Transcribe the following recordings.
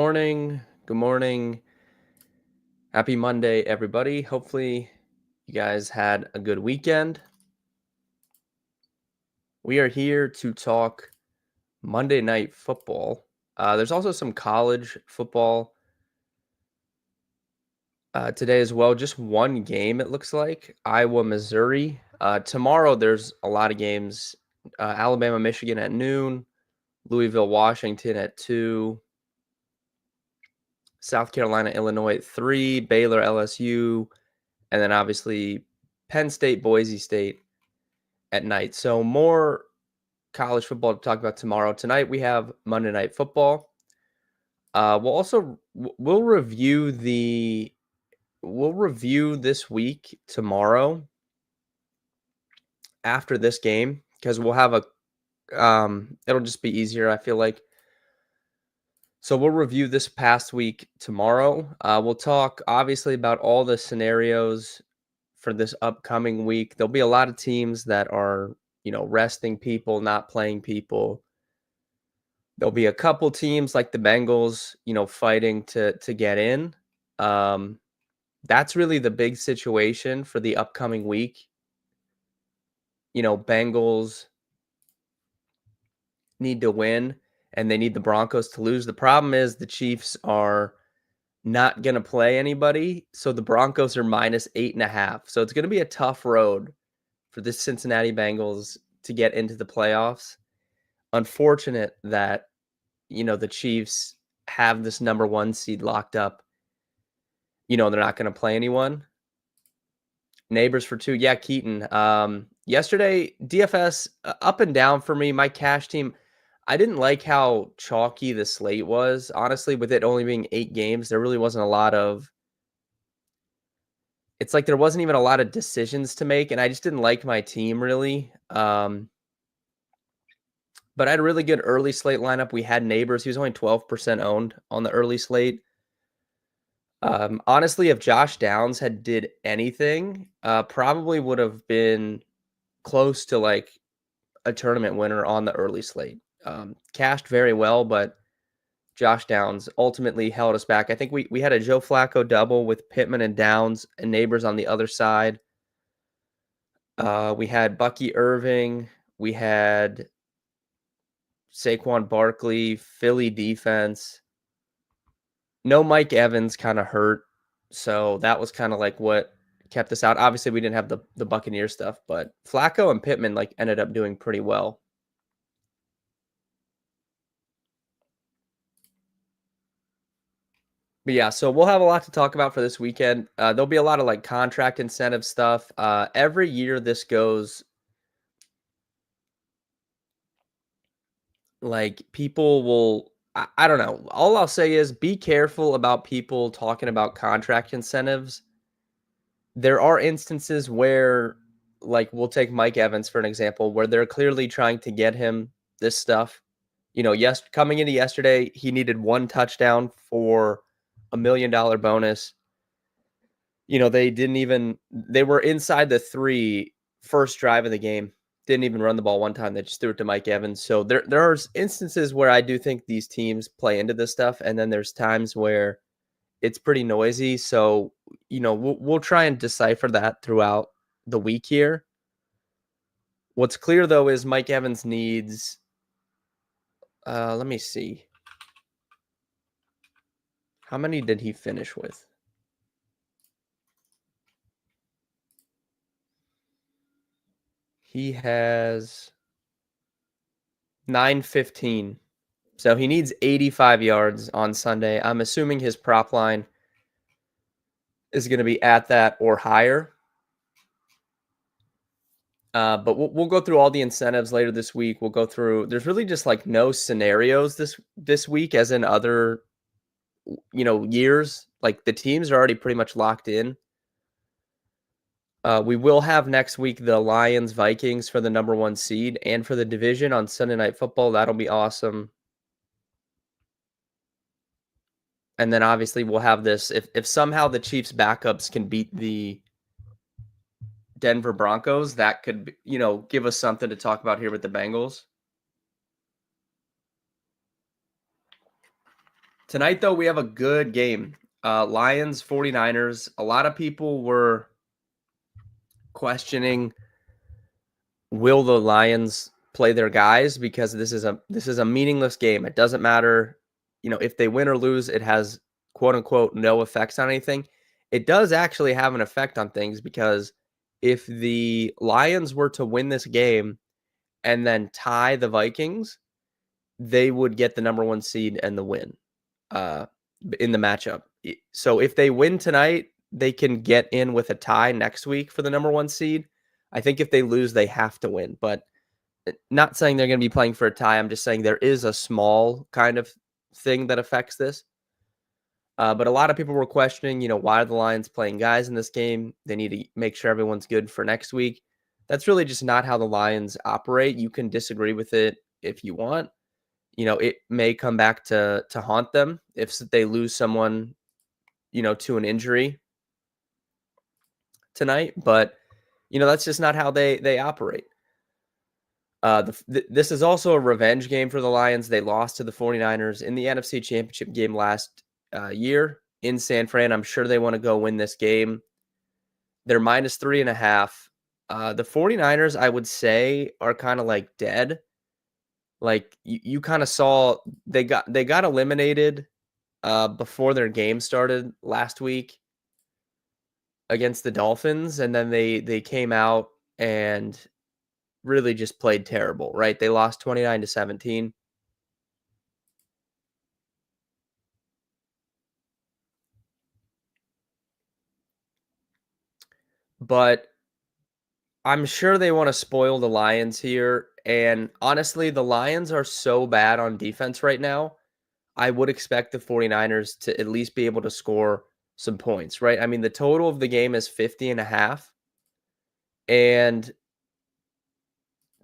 morning. Good morning. Happy Monday, everybody. Hopefully, you guys had a good weekend. We are here to talk Monday Night Football. There's also some college football today as well. Just one game, it looks like. Iowa, Missouri. Tomorrow, there's a lot of games. Alabama, Michigan at noon. Louisville, Washington at 2. South Carolina, Illinois at 3. Baylor, LSU. And then obviously Penn State, Boise State at night. So more college football to talk about tomorrow. Tonight we have Monday Night Football. We'll review this week tomorrow after this game because we'll have it'll just be easier, I feel like. So we'll review this past week tomorrow. We'll talk obviously about all the scenarios for this upcoming week. There'll be a lot of teams that are, resting people, not playing people. There'll be a couple teams like the Bengals, fighting to get in. That's really the big situation for the upcoming week. Bengals need to win and they need the Broncos to lose. The problem is the Chiefs are not going to play anybody. So the Broncos are -8.5. So it's going to be a tough road for the Cincinnati Bengals to get into the playoffs. Unfortunate that, the Chiefs have this number 1 seed locked up. They're not going to play anyone. Neighbors for 2. Yeah, Keaton. Yesterday, DFS up and down for me. My cash team, I didn't like how chalky the slate was. Honestly, with it only being 8 games, there really wasn't a lot of it's like there wasn't even a lot of decisions to make, and I just didn't like my team really. But I had a really good early slate lineup. We had Neighbors. He was only 12% owned on the early slate. Honestly, if Josh Downs had did anything, probably would have been close to like a tournament winner on the early slate. Cashed very well, but Josh Downs ultimately held us back. I think we had a Joe Flacco double with Pittman and Downs and Neighbors on the other side. We had Bucky Irving. We had Saquon Barkley, Philly defense. No Mike Evans, kind of hurt. So that was kind of like what kept us out. Obviously, we didn't have the Buccaneer stuff, but Flacco and Pittman like ended up doing pretty well. But yeah, so we'll have a lot to talk about for this weekend. There'll be a lot of like contract incentive stuff. Every year this goes, like people will, I don't know. All I'll say is be careful about people talking about contract incentives. There are instances where, like, we'll take Mike Evans for an example, where they're clearly trying to get him this stuff. Coming into yesterday, he needed 1 touchdown for $1 million bonus. They were inside the 3 first drive of the game. Didn't even run the ball one time. They just threw it to Mike Evans. So there are instances where I do think these teams play into this stuff. And then there's times where it's pretty noisy. So, we'll try and decipher that throughout the week here. What's clear, though, is Mike Evans needs, let me see. How many did he finish with? He has 915. So he needs 85 yards on Sunday. I'm assuming his prop line is going to be at that or higher. But we'll go through all the incentives later this week. We'll go through. There's really just like no scenarios this week, as in other, years. Like the teams are already pretty much locked in. We will have next week the Lions Vikings for the number 1 seed and for the division on Sunday Night Football. That'll be awesome. And then obviously we'll have this if somehow the Chiefs backups can beat the Denver Broncos, that could, give us something to talk about here with the Bengals. Tonight, though, we have a good game. Lions 49ers. A lot of people were questioning, will the Lions play their guys, because this is a meaningless game. It doesn't matter, if they win or lose, it has quote unquote no effects on anything. It does actually have an effect on things, because if the Lions were to win this game and then tie the Vikings, they would get the number 1 seed and the win uh, in the matchup. So if they win tonight, they can get in with a tie next week for the number 1 seed. I think if they lose, they have to win. But not saying they're going to be playing for a tie. I'm just saying there is a small kind of thing that affects this. But a lot of people were questioning, why are the Lions playing guys in this game? They need to make sure everyone's good for next week. That's really just not how the Lions operate. You can disagree with it if you want. It may come back to haunt them if they lose someone, to an injury tonight. But, that's just not how they operate. This is also a revenge game for the Lions. They lost to the 49ers in the NFC Championship game last year in San Fran. I'm sure they want to go win this game. They're -3.5. The 49ers, I would say, are kind of like dead. Like you kind of saw they got eliminated before their game started last week against the Dolphins, and then they came out and really just played terrible, right? They lost 29-17. But I'm sure they want to spoil the Lions here. And honestly, the Lions are so bad on defense right now. I would expect the 49ers to at least be able to score some points, right? I mean, the total of the game is 50.5. And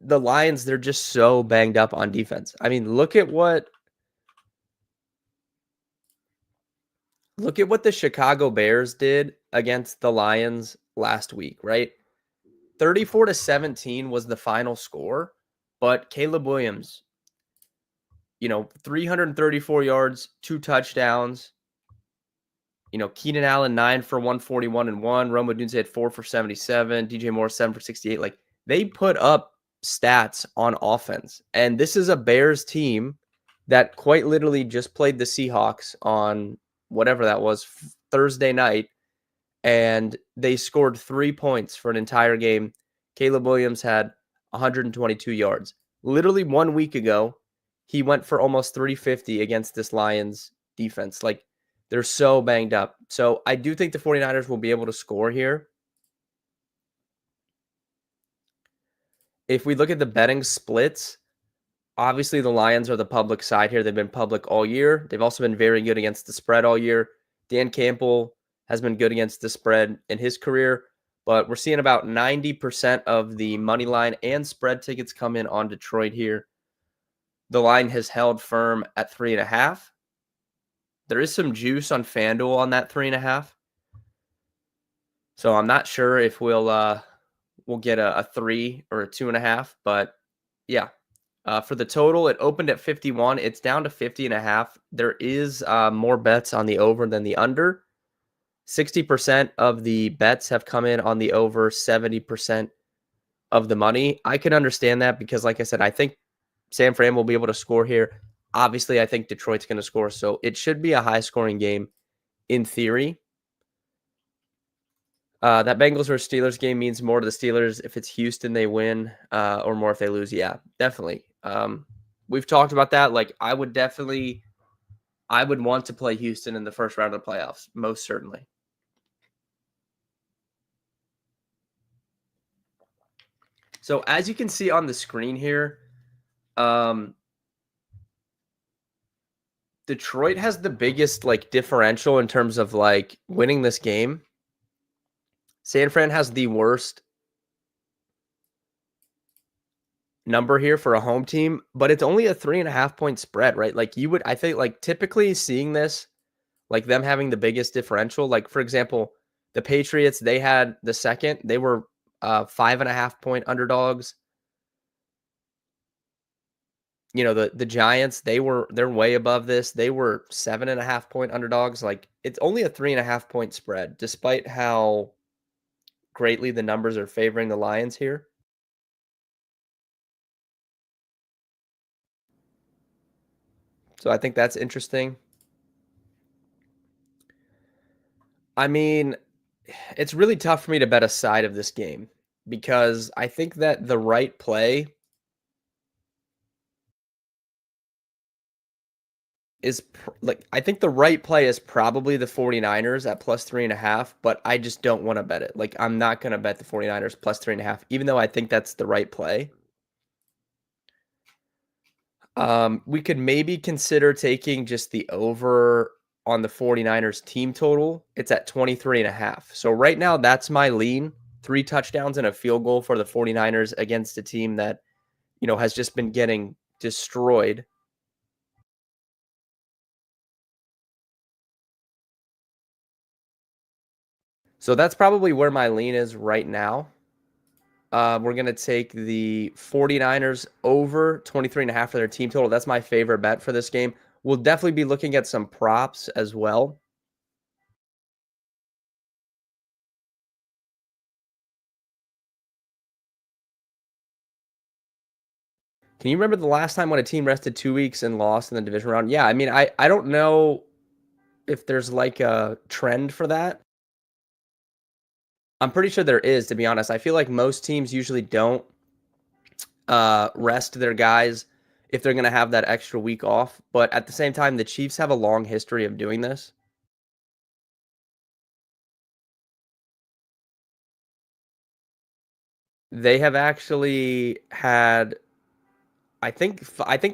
the Lions, they're just so banged up on defense. I mean, look at what the Chicago Bears did against the Lions last week, right? 34-17 was the final score, but Caleb Williams, 334 yards, 2 touchdowns. Keenan Allen 9 for 141 and 1. Rome Odunze had 4 for 77. DJ Moore 7 for 68. Like, they put up stats on offense, and this is a Bears team that quite literally just played the Seahawks on whatever that was, Thursday night, and they scored 3 points for an entire game. Caleb Williams had 122 yards. Literally 1 week ago, he went for almost 350 against this Lions defense. Like, they're so banged up. So I do think the 49ers will be able to score here. If we look at the betting splits, obviously the Lions are the public side here. They've been public all year. They've also been very good against the spread all year. Dan Campbell has been good against the spread in his career, but we're seeing about 90% of the money line and spread tickets come in on Detroit here. The line has held firm at 3.5. There is some juice on FanDuel on that 3.5. So I'm not sure if we'll get a 3 or a 2.5, but yeah. For the total, it opened at 51. It's down to 50.5. There is more bets on the over than the under. 60% of the bets have come in on the over, 70% of the money. I can understand that because, like I said, I think San Fran will be able to score here. Obviously, I think Detroit's going to score, so it should be a high-scoring game in theory. That Bengals versus Steelers game means more to the Steelers if it's Houston, they win, or more if they lose. Yeah, definitely. We've talked about that. Like, I would want to play Houston in the first round of the playoffs, most certainly. So as you can see on the screen here, Detroit has the biggest differential in terms of winning this game. San Fran has the worst number here for a home team, but it's only a 3.5 point spread, right? I think typically seeing this, them having the biggest differential, for example, the Patriots, they had the second, they were 5.5 point underdogs. The Giants, they're way above this. They were 7.5 point underdogs. Like, it's only a 3.5 point spread, despite how greatly the numbers are favoring the Lions here. So I think that's interesting. I mean, it's really tough for me to bet a side of this game because I think that the right play I think the right play is probably the 49ers at plus 3.5, but I just don't want to bet it. Like, I'm not going to bet the 49ers plus 3.5, even though I think that's the right play. We could maybe consider taking just the over on the 49ers team total. It's at 23.5. So right now, that's my lean. 3 touchdowns and a field goal for the 49ers against a team that, has just been getting destroyed. So that's probably where my lean is right now. We're going to take the 49ers over 23.5 for their team total. That's my favorite bet for this game. We'll definitely be looking at some props as well. Can you remember the last time when a team rested 2 weeks and lost in the division round? Yeah, I mean, I don't know if there's like a trend for that. I'm pretty sure there is, to be honest. I feel like most teams usually don't rest their guys if they're going to have that extra week off. But at the same time, the Chiefs have a long history of doing this. They have actually had, I think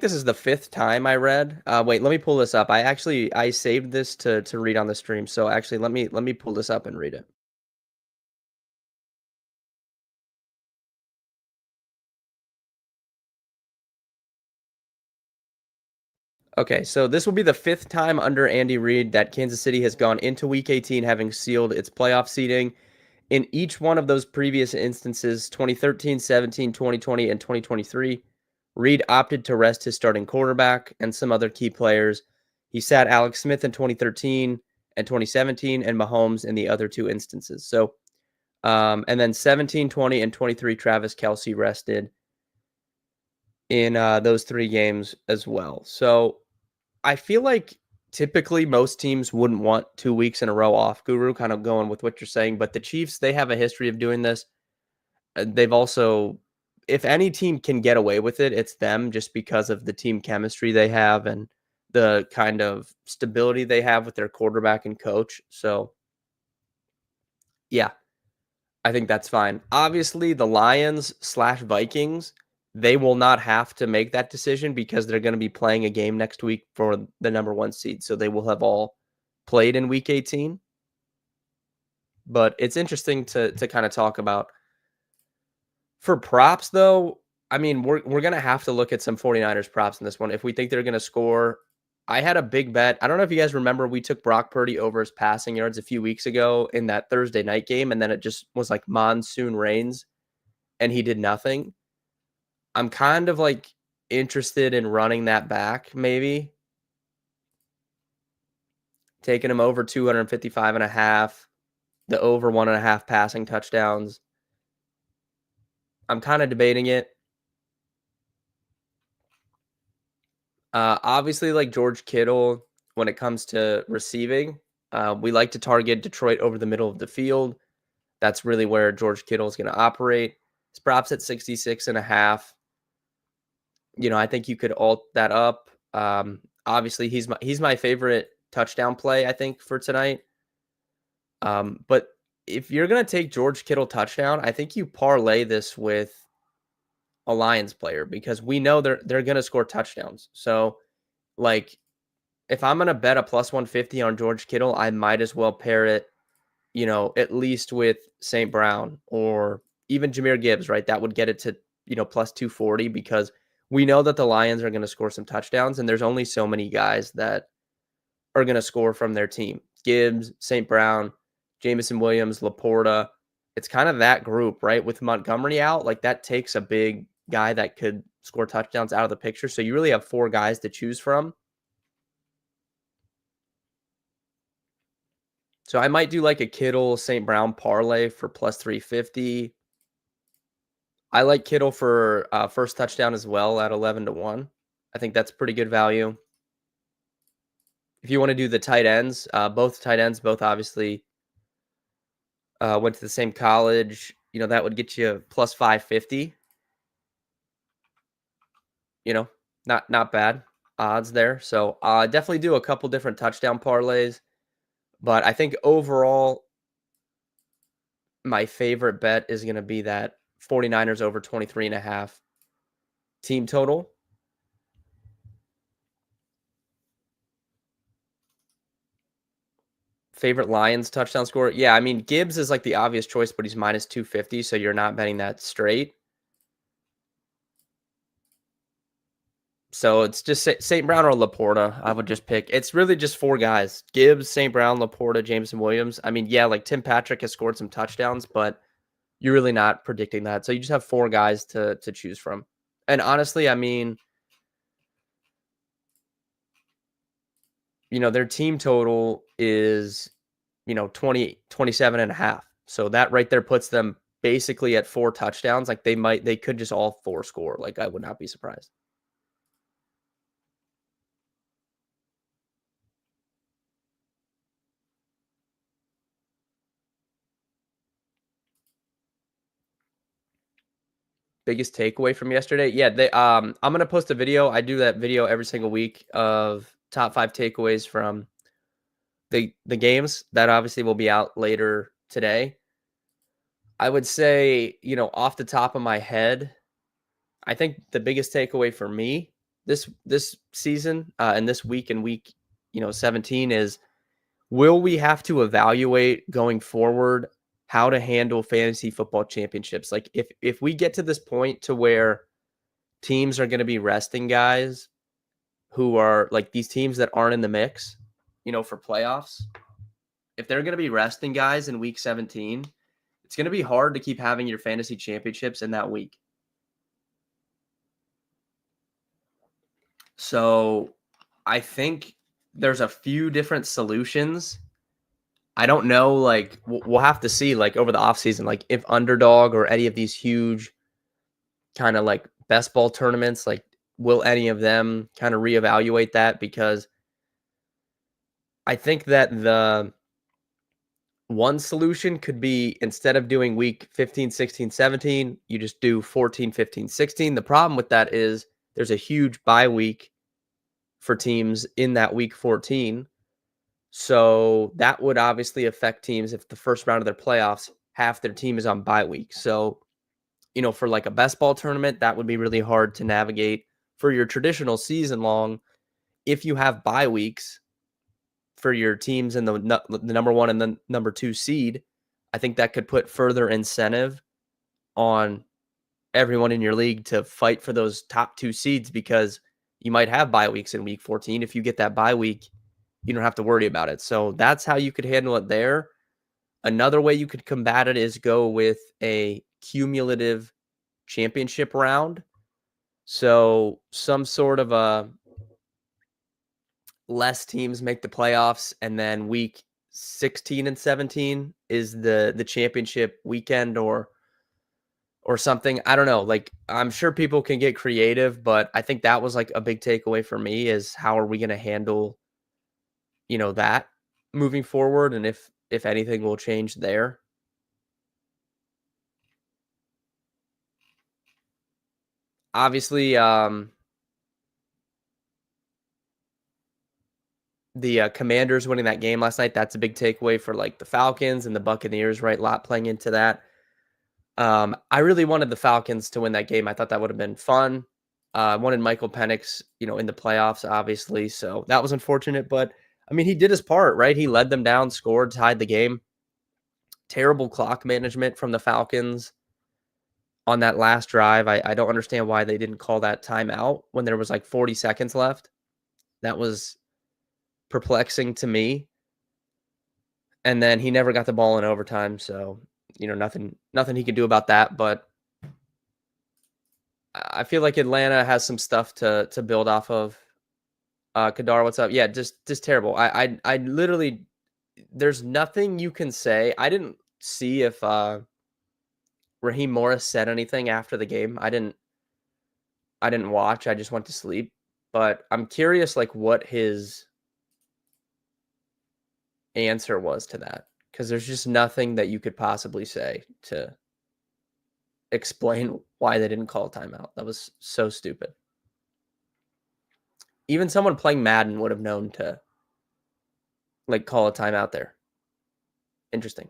this is the fifth time I read. Wait, let me pull this up. I saved this to read on the stream. So actually, let me pull this up and read it. Okay, so this will be the fifth time under Andy Reid that Kansas City has gone into Week 18 having sealed its playoff seeding. In each one of those previous instances, 2013, 17, 2020, and 2023, Reid opted to rest his starting quarterback and some other key players. He sat Alex Smith in 2013 and 2017, and Mahomes in the other two instances. So, and then 17, 20, and 23, Travis Kelce rested in those 3 games as well. So I feel like typically most teams wouldn't want 2 weeks in a row off, Guru, kind of going with what you're saying. But the Chiefs, they have a history of doing this. They've also, if any team can get away with it, it's them just because of the team chemistry they have and the kind of stability they have with their quarterback and coach. So, yeah, I think that's fine. Obviously, the Lions/Vikings, they will not have to make that decision because they're going to be playing a game next week for the number 1 seed. So they will have all played in week 18. But it's interesting to kind of talk about. For props, though, I mean, we're going to have to look at some 49ers props in this one if we think they're going to score. I had a big bet. I don't know if you guys remember, we took Brock Purdy over his passing yards a few weeks ago in that Thursday night game, and then it just was like monsoon rains, and he did nothing. I'm kind of like interested in running that back, maybe taking him over 255.5, the over 1.5 passing touchdowns. I'm kind of debating it. Obviously, like George Kittle, when it comes to receiving, we like to target Detroit over the middle of the field. That's really where George Kittle is going to operate. His props at 66.5. I think you could alt that up. Obviously, he's my favorite touchdown play, I think, for tonight. But if you're gonna take George Kittle touchdown, I think you parlay this with a Lions player because we know they're gonna score touchdowns. So, like, if I'm gonna bet a plus 150 on George Kittle, I might as well pair it, at least with St. Brown or even Jahmyr Gibbs, right? That would get it to, plus 240 because we know that the Lions are gonna score some touchdowns, and there's only so many guys that are going to score from their team. Gibbs, St. Brown, Jamison Williams, Laporta. It's kind of that group, right? With Montgomery out, like that takes a big guy that could score touchdowns out of the picture. So you really have 4 guys to choose from. So I might do like a Kittle St. Brown parlay for plus 350. I like Kittle for first touchdown as well at 11-1. I think that's pretty good value. If you want to do the tight ends, both tight ends, both obviously went to the same college. That would get you plus 550. Not bad odds there. So definitely do a couple different touchdown parlays. But I think overall, my favorite bet is going to be that 49ers over 23.5 team total. Favorite Lions touchdown score? Yeah, I mean, Gibbs is like the obvious choice, but he's minus 250, so you're not betting that straight. So it's just St. Brown or Laporta. I would just pick. It's really just 4 guys: Gibbs, St. Brown, Laporta, Jameson Williams. I mean, yeah, like Tim Patrick has scored some touchdowns, but you're really not predicting that. So you just have 4 guys to choose from. And honestly, I mean, their team total is, 27.5. So that right there puts them basically at 4 touchdowns. Like they could just all 4 score. Like I would not be surprised. Biggest takeaway from yesterday? Yeah, I'm gonna post a video. I do that video every single week of top 5 takeaways from the games. That obviously will be out later today. I would say, off the top of my head, I think the biggest takeaway for me this season and this week and week 17 is, will we have to evaluate going forward how to handle fantasy football championships? Like if we get to this point to where teams are going to be resting guys who are like these teams that aren't in the mix, for playoffs, if they're going to be resting guys in week 17, it's going to be hard to keep having your fantasy championships in that week. So I think there's a few different solutions. I don't know, like we'll have to see like over the offseason, like if Underdog or any of these huge kind of like best ball tournaments, like will any of them kind of reevaluate that? Because I think that the one solution could be, instead of doing week 15, 16, 17, you just do 14, 15, 16. The problem with that is there's a huge bye week for teams in that week 14. So that would obviously affect teams if the first round of their playoffs, half their team is on bye week. So, for like a best ball tournament, that would be really hard to navigate. For your traditional season long, if you have bye weeks for your teams in the number 1 and the number 2 seed, I think that could put further incentive on everyone in your league to fight for those top 2 seeds, because you might have bye weeks in week 14. If you get that bye week, you don't have to worry about it. So that's how you could handle it there. Another way you could combat it is go with a cumulative championship round. So some sort of a less teams make the playoffs, and then week 16 and 17 is the championship weekend or something. I don't know. Like I'm sure people can get creative, but I think that was like a big takeaway for me is how are we going to handle that moving forward, and if anything will change there. Obviously, the Commanders winning that game last night, that's a big takeaway for like the Falcons and the Buccaneers, right? A lot playing into that. I really wanted the Falcons to win that game. I thought that would have been fun. I wanted Michael Penix, in the playoffs, obviously. So that was unfortunate, but I mean, he did his part, right? He led them down, scored, tied the game. Terrible clock management from the Falcons on that last drive. I don't understand why they didn't call that timeout when there was like 40 seconds left. That was perplexing to me. And then he never got the ball in overtime, so nothing he could do about that. But I feel like Atlanta has some stuff to build off of. Kadar, what's up? Yeah, just terrible. I literally there's nothing you can say. I didn't see if Raheem Morris said anything after the game. I didn't watch. I just went to sleep. But I'm curious like what his answer was to that, because there's just nothing that you could possibly say to explain why they didn't call a timeout. That was so stupid. Even someone playing Madden would have known to like call a timeout there. Interesting.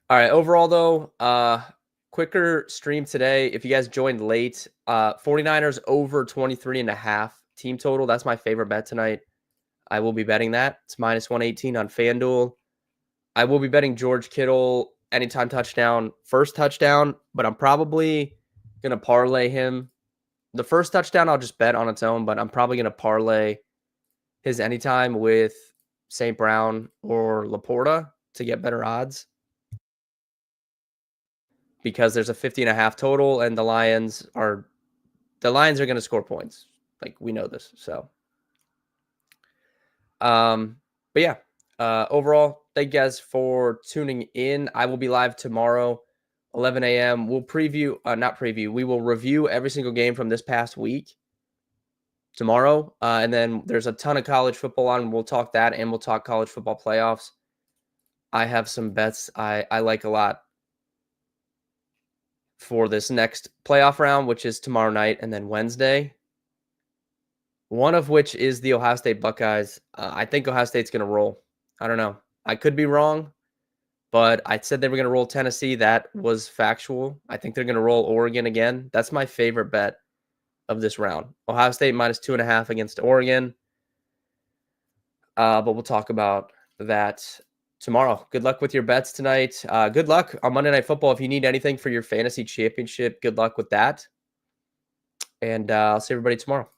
All right, overall though, quicker stream today. If you guys joined late, 49ers over 23.5 team total. That's my favorite bet tonight. I will be betting that. It's minus 118 on FanDuel. I will be betting George Kittle anytime touchdown, first touchdown, but I'm probably going to parlay him. The first touchdown I'll just bet on its own, but I'm probably going to parlay his anytime with St. Brown or Laporta to get better odds, because there's a 50.5 total and the Lions are going to score points. Like, we know this. So, but yeah, overall, thank you guys for tuning in. I will be live tomorrow, 11 a.m. We'll we will review every single game from this past week tomorrow. And then there's a ton of college football on. We'll talk that, and we'll talk college football playoffs. I have some bets I like a lot for this next playoff round, which is tomorrow night and then Wednesday. One of which is the Ohio State Buckeyes. I think Ohio State's going to roll. I don't know. I could be wrong, but I said they were going to roll Tennessee. That was factual. I think they're going to roll Oregon again. That's my favorite bet of this round. Ohio State minus 2.5 against Oregon. But we'll talk about that tomorrow. Good luck with your bets tonight. Good luck on Monday Night Football. If you need anything for your fantasy championship, good luck with that. And I'll see everybody tomorrow.